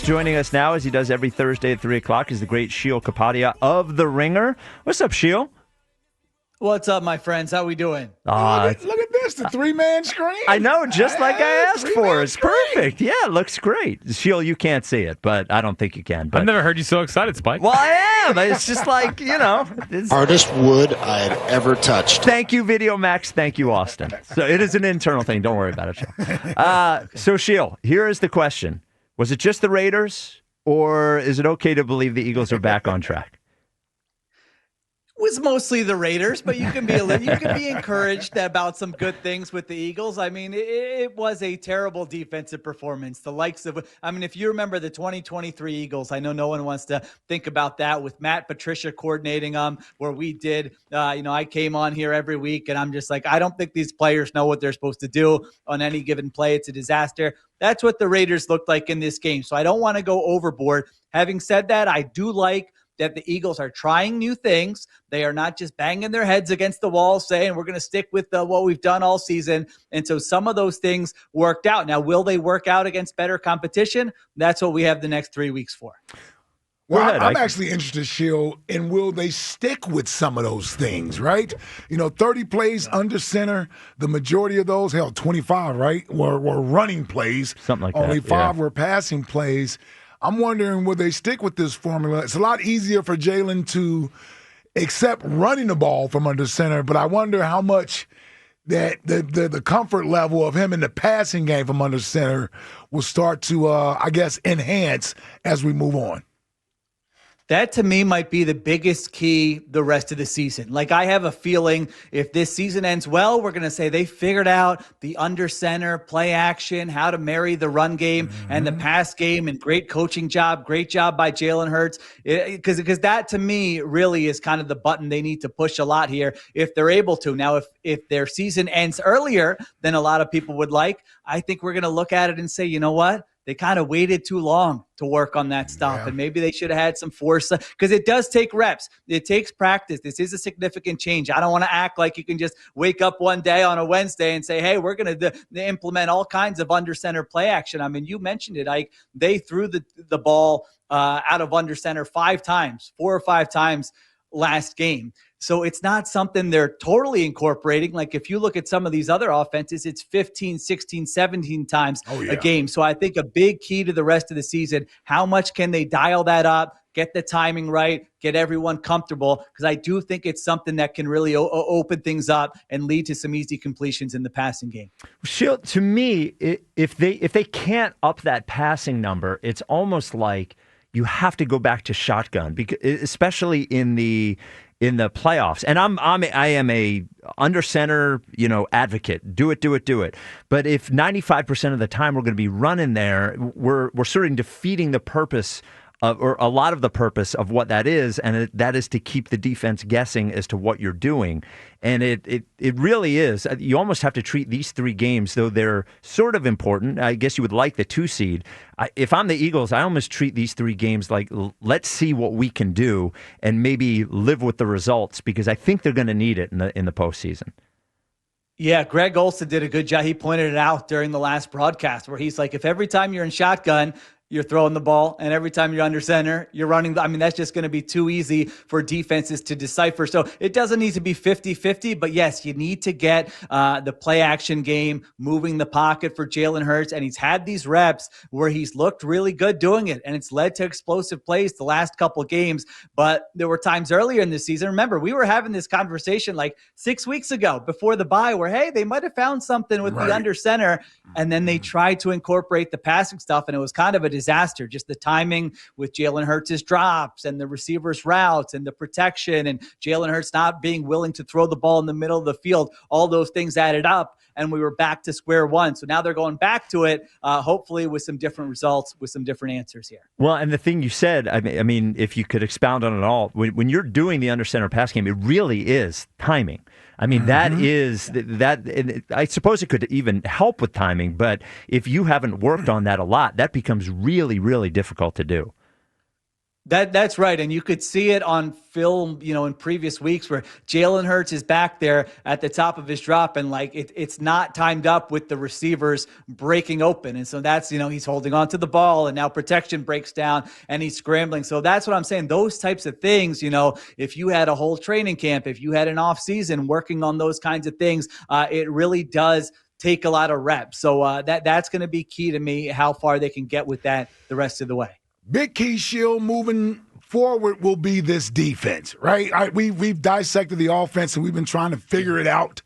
joining us now, as he does every Thursday at 3 o'clock, is the great Sheil Kapadia of The Ringer. What's up, Sheil? What's up, my friends? How we doing? Look at this, the three-man screen. I know, just like I asked for. It's screen. perfect. Yeah, it looks great. Sheil, you can't see it, but I don't think you can. But... I've never heard you so excited, Spike. Well, I am. It's just like, it's... Hardest wood I had ever touched. Thank you, Video Max. Thank you, Austin. So it is an internal thing. Don't worry about it, Sheil. So, Sheil, here is the question. Was it just the Raiders, or is it okay to believe the Eagles are back on track? It was mostly the Raiders, but you can be encouraged about some good things with the Eagles. I mean, it was a terrible defensive performance. The likes of, if you remember the 2023 Eagles, I know no one wants to think about that with Matt Patricia coordinating them, where we did, I came on here every week and I'm just like, I don't think these players know what they're supposed to do on any given play. It's a disaster. That's what the Raiders looked like in this game. So I don't want to go overboard. Having said that, I do like that the Eagles are trying new things. They are not just banging their heads against the wall saying we're going to stick with what we've done all season. And so some of those things worked out. Now, will they work out against better competition? That's what we have the next 3 weeks for. Well, I'm actually interested, Sheil, in will they stick with some of those things, right? 30 plays under center, the majority of those, 25, right, were running plays. Something like that. Only 5 were passing plays. I'm wondering, will they stick with this formula? It's a lot easier for Jalen to accept running the ball from under center, but I wonder how much that the comfort level of him in the passing game from under center will start to, enhance as we move on. That, to me, might be the biggest key the rest of the season. Like, I have a feeling if this season ends well, we're going to say they figured out the under center, play action, how to marry the run game and the pass game, and great coaching job. Great job by Jalen Hurts. Because that, to me, really is kind of the button they need to push a lot here if they're able to. Now, if their season ends earlier than a lot of people would like, I think we're going to look at it and say, you know what? They kind of waited too long to work on that stuff. And maybe they should have had some force, because it does take reps. It takes practice. This is a significant change. I don't want to act like you can just wake up one day on a Wednesday and say, hey, we're going to implement all kinds of under center play action. I mean, you mentioned it, Ike. They threw the ball out of under center 4 or 5 times last game. So it's not something they're totally incorporating. Like, if you look at some of these other offenses, it's 15, 16, 17 times a game. So I think a big key to the rest of the season, how much can they dial that up, get the timing right, get everyone comfortable? Because I do think it's something that can really open things up and lead to some easy completions in the passing game. Sheil, to me, if they can't up that passing number, it's almost like you have to go back to shotgun, because especially in the playoffs. And I am a under center, advocate. Do it. But if 95% of the time we're going to be running there, we're sort of defeating the purpose or a lot of the purpose of what that is, and that is to keep the defense guessing as to what you're doing. And it really is. You almost have to treat these 3 games, though they're sort of important. I guess you would like the 2 seed. If I'm the Eagles, I almost treat these 3 games like, let's see what we can do and maybe live with the results, because I think they're going to need it in the postseason. Yeah, Greg Olsen did a good job. He pointed it out during the last broadcast, where he's like, if every time you're in shotgun, you're throwing the ball, and every time you're under center, you're running. That's just going to be too easy for defenses to decipher. So it doesn't need to be 50-50, but yes, you need to get the play action game, moving the pocket for Jalen Hurts. And he's had these reps where he's looked really good doing it, and it's led to explosive plays the last couple games. But there were times earlier in the season, remember, we were having this conversation like 6 weeks ago before the bye, where, hey, they might have found something with the under center, and then they tried to incorporate the passing stuff, and it was kind of a disaster. Just the timing with Jalen Hurts' drops and the receivers' routes and the protection, and Jalen Hurts not being willing to throw the ball in the middle of the field. All those things added up, and we were back to square one. So now they're going back to it, hopefully with some different results, with some different answers here. Well, and the thing you said, I mean, if you could expound on it all, when you're doing the under center pass game, it really is timing. I mean, that is that. I suppose it could even help with timing, but if you haven't worked on that a lot, that becomes really, really difficult to do. That's right. And you could see it on film, in previous weeks where Jalen Hurts is back there at the top of his drop and it's not timed up with the receivers breaking open. And so that's, he's holding on to the ball and now protection breaks down and he's scrambling. So that's what I'm saying. Those types of things, if you had a whole training camp, if you had an off season working on those kinds of things, it really does take a lot of reps. So that's going to be key to me, how far they can get with that the rest of the way. Big key, Sheil, moving forward will be this defense, right? We've dissected the offense and we've been trying to figure it out.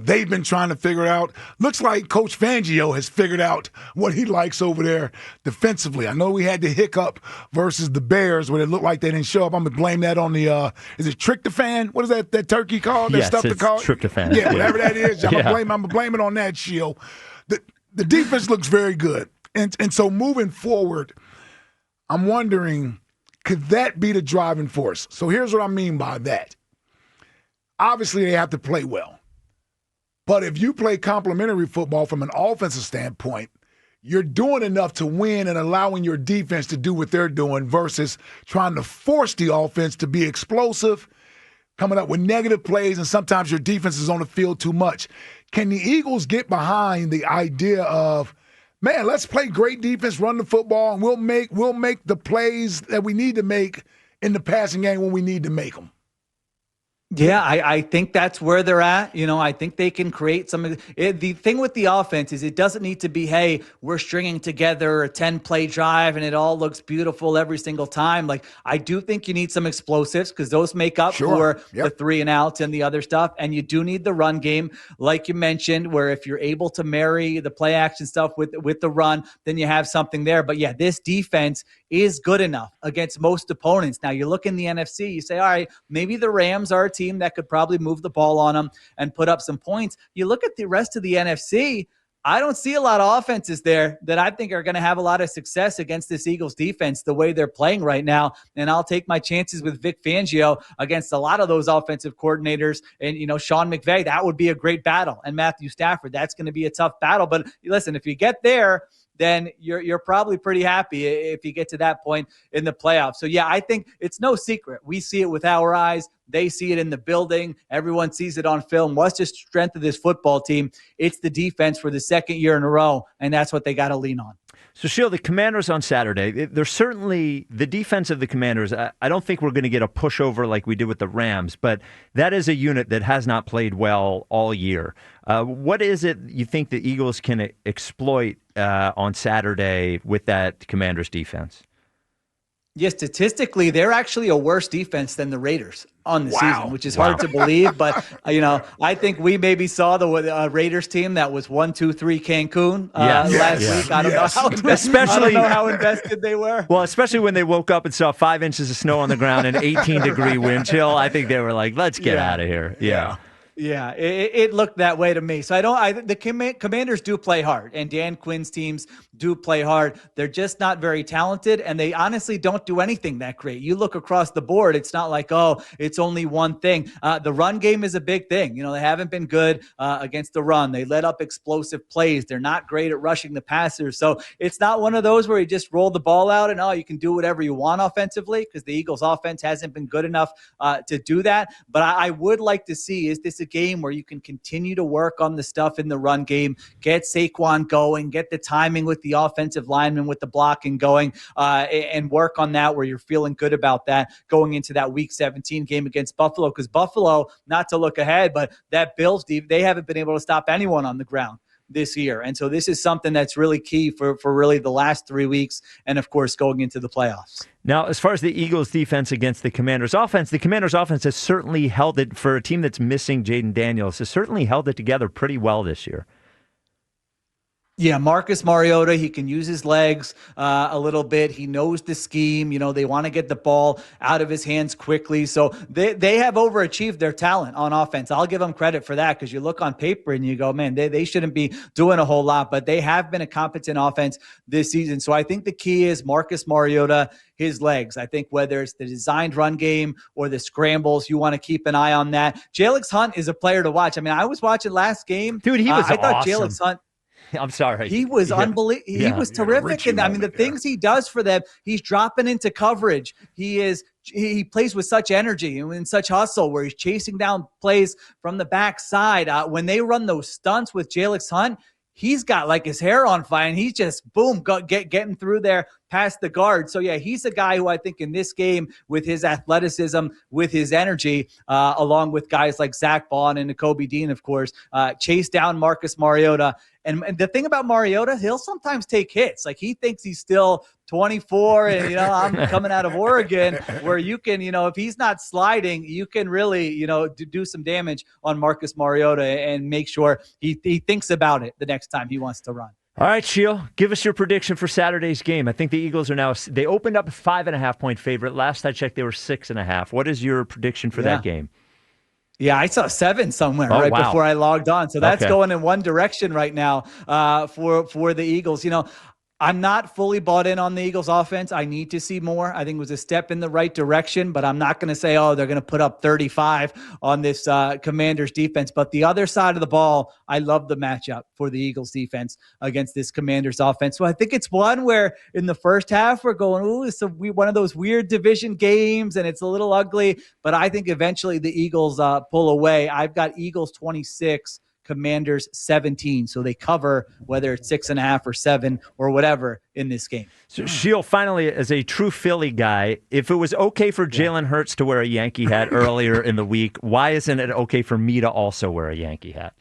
They've been trying to figure it out. Looks like Coach Fangio has figured out what he likes over there defensively. I know we had the hiccup versus the Bears where it looked like they didn't show up. I'm going to blame that on the, is it tryptophan? What is that turkey called? That yes, stuff it's called? tryptophan. Yeah, whatever that is. I'm going to blame it on that, Sheil. The defense looks very good. And so moving forward, I'm wondering, could that be the driving force? So here's what I mean by that. Obviously, they have to play well. But if you play complementary football from an offensive standpoint, you're doing enough to win and allowing your defense to do what they're doing versus trying to force the offense to be explosive, coming up with negative plays, and sometimes your defense is on the field too much. Can the Eagles get behind the idea of, man, let's play great defense, run the football, and we'll make the plays that we need to make in the passing game when we need to make them? Yeah, I think that's where they're at. I think they can create some. The thing with the offense is it doesn't need to be, hey, we're stringing together a 10-play drive and it all looks beautiful every single time. I do think you need some explosives because those make up for the 3 and outs and the other stuff. And you do need the run game, like you mentioned, where if you're able to marry the play action stuff with the run, then you have something there. But yeah, this defense is good enough against most opponents. Now you look in the NFC, you say, all right, maybe the Rams are a team that could probably move the ball on them and put up some points. You look at the rest of the NFC, I don't see a lot of offenses there that I think are going to have a lot of success against this Eagles defense the way they're playing right now. And I'll take my chances with Vic Fangio against a lot of those offensive coordinators. And, Sean McVay, that would be a great battle. And Matthew Stafford, that's going to be a tough battle. But listen, if you get there, then you're probably pretty happy if you get to that point in the playoffs. So, yeah, I think it's no secret. We see it with our eyes. They see it in the building. Everyone sees it on film. What's the strength of this football team? It's the defense for the second year in a row, and that's what they got to lean on. So, Sheil, the Commanders on Saturday, they're certainly the defense of the Commanders. I don't think we're going to get a pushover like we did with the Rams, but that is a unit that has not played well all year. What is it you think the Eagles can exploit on Saturday with that Commanders defense? Yeah, statistically, they're actually a worse defense than the Raiders on the season, which is hard to believe. But, I think we maybe saw the Raiders team that was 1-2-3 Cancun last week. I don't know how invested they were. Well, especially when they woke up and saw 5 inches of snow on the ground and 18-degree wind chill. I think they were like, let's get out of here. Yeah. Yeah, it looked that way to me. So the Commanders do play hard, and Dan Quinn's teams do play hard. They're just not very talented, and they honestly don't do anything that great. You look across the board, it's not like, it's only one thing. The run game is a big thing. They haven't been good against the run. They let up explosive plays. They're not great at rushing the passers. So it's not one of those where you just roll the ball out and, you can do whatever you want offensively, because the Eagles offense hasn't been good enough to do that. But I would like to see, is this a game where you can continue to work on the stuff in the run game, get Saquon going, get the timing with the offensive lineman with the blocking going, and work on that where you're feeling good about that going into that Week 17 game against Buffalo. Because Buffalo, not to look ahead, but that Bills, they haven't been able to stop anyone on the ground this year. And so this is something that's really key for really the last 3 weeks and, of course, going into the playoffs. Now, as far as the Eagles' defense against the Commanders' offense has certainly held it, for a team that's missing Jaden Daniels, has certainly held it together pretty well this year. Yeah, Marcus Mariota, he can use his legs a little bit. He knows the scheme. They want to get the ball out of his hands quickly. So they have overachieved their talent on offense. I'll give them credit for that, because you look on paper and you go, man, they shouldn't be doing a whole lot, but they have been a competent offense this season. So I think the key is Marcus Mariota, his legs. I think whether it's the designed run game or the scrambles, you want to keep an eye on that. Jalen Hunt is a player to watch. I mean, I was watching last game. Dude, he was awesome. I thought Jalen Hunt, I'm sorry. He was unbelievable. He was terrific. And I mean, the things he does for them, he's dropping into coverage. He plays with such energy and in such hustle where he's chasing down plays from the backside. When they run those stunts with Jalix Hunt, he's got like his hair on fire and he's just getting through there past the guard. So yeah, he's a guy who I think in this game with his athleticism, with his energy, along with guys like Zach Bond and Nakobe Dean, of course, chase down Marcus Mariota. And the thing about Mariota, he'll sometimes take hits. Like he thinks he's still 24 and, I'm coming out of Oregon where you can, if he's not sliding, you can really, do some damage on Marcus Mariota and make sure he thinks about it the next time he wants to run. All right, Sheil, give us your prediction for Saturday's game. I think the Eagles are they opened up a 5.5-point favorite. Last I checked, they were 6.5. What is your prediction for that game? Yeah, I saw 7 somewhere before I logged on. So that's going in one direction right now for the Eagles. I'm not fully bought in on the Eagles offense. I need to see more. I think it was a step in the right direction, but I'm not going to say, they're going to put up 35 on this Commanders defense. But the other side of the ball, I love the matchup for the Eagles defense against this Commanders offense. So I think it's one where in the first half we're going, it's one of those weird division games and it's a little ugly, but I think eventually the Eagles pull away. I've got Eagles 26. Commanders 17. So they cover whether it's 6.5 or 7 or whatever in this game. So Sheil, finally, as a true Philly guy, if it was okay for Jalen Hurts to wear a Yankee hat earlier in the week, why isn't it okay for me to also wear a Yankee hat?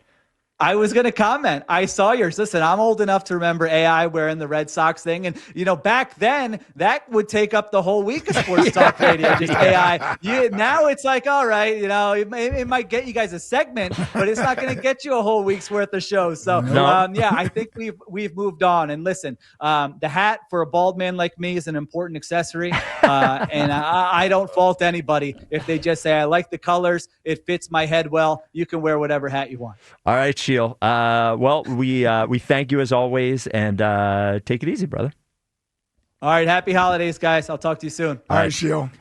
I was going to comment. I saw yours. Listen, I'm old enough to remember AI wearing the Red Sox thing. And, back then, that would take up the whole week of Sports Talk Radio, just AI. Now it's like, all right, it might get you guys a segment, but it's not going to get you a whole week's worth of shows. So, I think we've moved on. And listen, the hat for a bald man like me is an important accessory. And I don't fault anybody if they just say, I like the colors. It fits my head well. You can wear whatever hat you want. All right, Sheil. We thank you as always, and take it easy, brother. All right, happy holidays, guys. I'll talk to you soon. All right, Sheil.